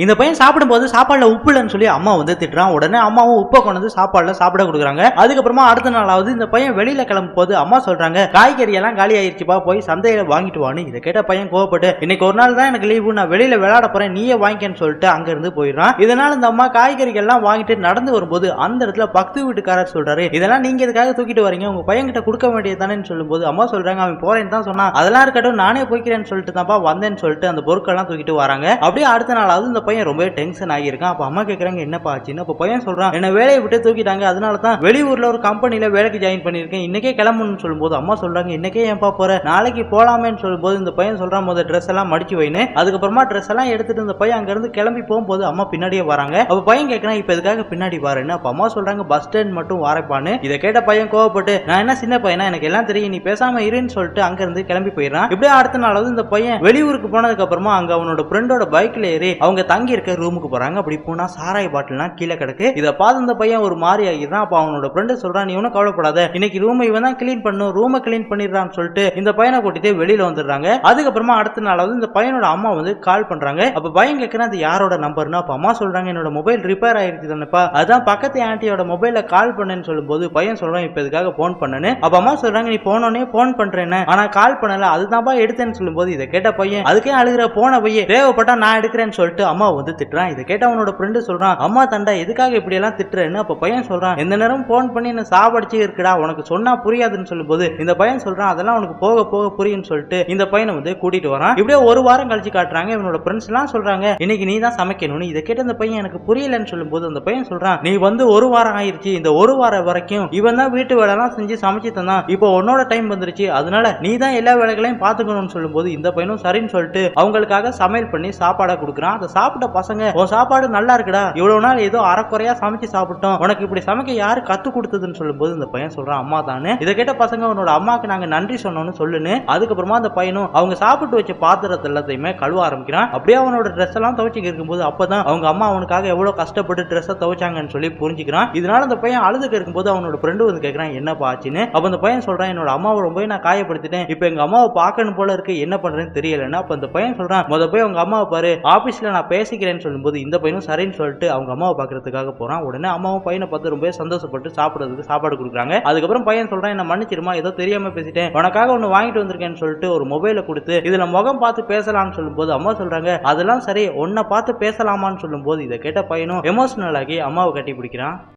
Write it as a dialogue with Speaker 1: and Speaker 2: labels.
Speaker 1: இந்த பையன் சாப்பிடும்போது சாப்பாடுல உப்பு இல்லைன்னு சொல்லி அம்மா வந்து திட்டுறான். உடனே அம்மாவும் உப்பை கொண்டு வந்து சாப்பாடுல சாப்பிட கொடுக்குறாங்க. அதுக்கப்புறமா அடுத்த நாளாவது இந்த பையன் வெளியில கிளம்பும் போது அம்மா சொல்றாங்க, காய்கறி எல்லாம் காலி ஆயிடுச்சுப்பா, போய் சந்தையில வாங்கிட்டு வான்னு. இதை கேட்ட பையன் கோவப்பட்டு, இன்னைக்கு ஒரு நாள் தான் எனக்கு லீவு, நான் வெளியில விளையாட போறேன், நீயே வாங்கிக்கன்னு சொல்லிட்டு அங்க இருந்து போயிடுறான். இதனால இந்த அம்மா காய்கறிகள் எல்லாம் வாங்கிட்டு நடந்து வரும்போது அந்த இடத்துல பக்து வீட்டுக்காரர் சொல்றாரு, இதெல்லாம் நீங்க எதுக்காக தூக்கிட்டு வரீங்க, உங்க பையன் கிட்ட கொடுக்க வேண்டியதானு சொல்லும்போது அம்மா சொல்றாங்க, அவன் போறேன்னு தான் சொன்னா, அதெல்லாம் இருக்கட்டும் நானே போய்க்கிறேன்னு சொல்லிட்டு தான்ப்பா வந்தேன்னு சொல்லிட்டு அந்த பொருட்கள் எல்லாம் தூக்கிட்டு வராங்க. அப்படியே அடுத்த நாளாவது இந்த பையன் ரொம்ப டென்ஷன் ஆகியிருக்கான். அப்ப அம்மா கேக்குறாங்க, என்னப்பா ஆச்சுன்னு. அப்ப பையன் சொல்றான், என்ன வேலையை விட்டு தூக்கிட்டாங்க, அதனால தான் வெளியூர்ல ஒரு கம்பெனில வேலைக்கு ஜாயின் பண்ணிருக்கேன், இன்னைக்கே கிளம்பணும்னு சொல்லும்போது அம்மா சொல்றாங்க, இன்னைக்கே ஏன்பா போற, நாளைக்கு போலாமேன்னு சொல்லும்போது இந்த பையன் சொல்றான், முதல் ட்ரெஸ் எல்லாம் மடிச்சு வைன்னு. அதுக்கப்புறமா ட்ரெஸ் எல்லாம் எடுத்துட்டு இந்த பையன் அங்க இருந்து கிளம்பி போகும்போது அம்மா பின்னாடியே வராங்க. அப்ப பையன் கேட்கறான், இப்ப எதுக்காக பின்னாடி வரேன்னு. அப்ப அம்மா சொல்றாங்க, பஸ் ஸ்டாண்ட் மட்டும் வாரப்பான்னு. இதை கேட்ட பையன் கோவப்பட்டு, நான் என்ன சின்ன பையனா, எனக்கு எல்லாம் தெரியும், நீ பேசாம இருன்னு சொல்லிட்டு அங்க இருந்து கிளம்பி போயிடறான். இப்படியே அடுத்த நாளாவது இந்த பையன் வெளியூருக்கு போனதுக்கு அப்புறமா அங்க அவனோட ஃப்ரெண்டோட பைக்ல ஏறி அவங்க தங்கி இருக்க ரூமுக்கு போறாங்க. அப்படி போனா சாராய பாட்டில்லாம் கீழே கிடக்கு. இதை பார்த்து இந்த பையன் ஒரு மாதிரி ஆகிடுறான். அப்ப அவனோட ஃப்ரெண்டு சொல்றான், நீ ஒன்னும் கவலைப்படாத, இன்னைக்கு ரூமை இவன் தான் கிளீன் பண்ணும், ரூமை கிளீன் பண்ணிடுறான்னு சொல்லிட்டு இந்த பையனை கூட்டிட்டு வெளியில வந்துடுறாங்க. அதுக்கப்புறமா அடுத்த நாளாவது இந்த பையனோட அம்மா வந்து கால் பண்றாங்க. அப்ப பையன் கேட்கறான், அது யாரோட நம்பர்னு. அப்ப அம்மா சொல்றாங்க, என்னோட மொபைல் ரிப்பேர் ஆயிடுச்சு தானேப்பா, அதான் பக்கத்து ஆண்டியோட மொபைல கால் பண்ணேன்னு சொல்லும்போது பையன் சொல்றான், இப்ப இதுக்காக போன் பண்ணனு. அப்ப அம்மா சொல்றாங்க, நீ போனோடனே போன் பண்றேன்னு, ஆனா கால் பண்ணல, அதுதான்ப்பா எடுத்தேன்னு சொல்லும்போது இதை கேட்ட பையன், அதுக்கே அழுகிற போன பையன், தேவைப்பட்டா நான் எடுக்கிறேன்னு சொல்லிட்டு அம்மா வந்து திட்டுறான். இதை கேட்ட அவனோட ஃப்ரெண்டு சொல்றான், அம்மா தண்டா எதுக்காக இப்படி எல்லாம் திட்டுறேன்னு. அப்ப பையன் சொல்றான், எந்த நேரம் போன் பண்ணி என்ன சாவடிச்சு இருக்குடா, உனக்கு சொன்னா புரியாதுன்னு சொல்லும்போது இந்த பையன் சொல்றான், அதெல்லாம் உனக்கு போக போக புரியும்னு சொல்லிட்டு இந்த பையனை வந்து கூட்டிட்டு வரான். இப்படியே ஒரு வாரம் கழிச்சு காட்டுறாங்க. இவனோட ஃப்ரெண்ட்ஸ் எல்லாம் சொல்றாங்க, இன்னைக்கு நீ தான் சமைக்கணும்னு. இதை கேட்ட இந்த பையன், எனக்கு புரியலன்னு சொல்லும்போது அந்த பையன் சொல்றான், நீ வந்து ஒரு வாரம் ஆயிருச்சு, இந்த ஒரு வாரம் வரைக்கும் இவன் தான் வீட்டு வேலை எல்லாம் செஞ்சு சமைச்சு தந்தான், இப்போ உன்னோட டைம் வந்துருச்சு, அதனால நீ தான் எல்லா வேலைகளையும் பாத்துக்கணும்னு சொல்லும்போது இந்த பையனும் சரின்னு சொல்லிட்டு அவங்களுக்காக சமையல் பண்ணி சாப்பாடா கொடுக்குறான். அதை சாப்பிட்ட பசங்க, உன் சாப்பாடு நல்லா இருக்குடா, இவ்வளவு நாள் ஏதோ அரைக்குறையா சமைச்சு சாப்பிட்டோம், உனக்கு இப்படி சமைக்க யாரு கத்து கொடுத்ததுன்னு சொல்லும்போது இந்த பையன் சொல்றான், அம்மா தானே. இதை கேட்ட பசங்க, உன்னோட அம்மாக்கு நாங்க நன்றி சொன்னோம்னு சொல்லுன்னு. அதுக்கப்புறமா அந்த பையனும் அவங்க சாப்பிட்டு வச்ச பாத்திரத்தை எல்லாத்தையுமே கழுவ ஆரம்பிக்கிறான். அப்படியே அவனோட ட்ரெஸ் எல்லாம் துவைச்சிட்டு இருக்கும்போது அப்பதான் அவங்க அம்மா அவனுக்காக எவ்வளவு கஷ்டப்பட்டு ட்ரெஸ் துவைச்சாங்கன்னு சொல்லி புரிஞ்சுக்கிறான். இதனால அந்த பையன் அழுதுக்கு இருக்கும்போது அவனோட ஃப்ரெண்டு வந்து கேட்கறான், என்னப்பா ஆச்சுன்னு. அப்ப அந்த பையன் சொல்றான், என்னோட அம்மாவை ரொம்ப நான் காயப்படுத்திட்டேன், இப்ப எங்க அம்மாவை பார்க்கணும் போல இருக்கு, என்ன பண்றேன்னு தெரியலன்னு. அப்ப அந்த பையன் சொல்றான், போய் அவங்க அம்மாவை பாரு, ஆபீஸ்ல நான் பேசிக்கிறேன்னு சொல்லும்போது இந்த பையனும் சரின்னு சொல்லிட்டு அவங்க அம்மாவை பாக்குறதுக்காக போறான். உடனே அம்மாவும் பையனை பார்த்து ரொம்ப சந்தோஷப்பட்டு சாப்பிடுறதுக்கு சாப்பாடு கொடுக்குறாங்க. அதுக்கப்புறம் பையன் சொல்றான், என்ன மன்னிச்சிருமா, ஏதோ தெரியாம பேசிட்டேன், உனக்காக ஒன்னு வாங்கிட்டு வந்திருக்கேன்னு சொல்லிட்டு ஒரு மொபைலை கொடுத்து இதுல முகம் பார்த்து பேசலாம்னு சொல்லும்போது அம்மா சொல்றாங்க, அதெல்லாம் சரி, உன்னை பார்த்து பேசலாமான்னு சொல்லும்போது இதை கேட்ட பையனும் எமோஷனல் ஆகி அம்மாவை கட்டி பிடிக்கிறான்.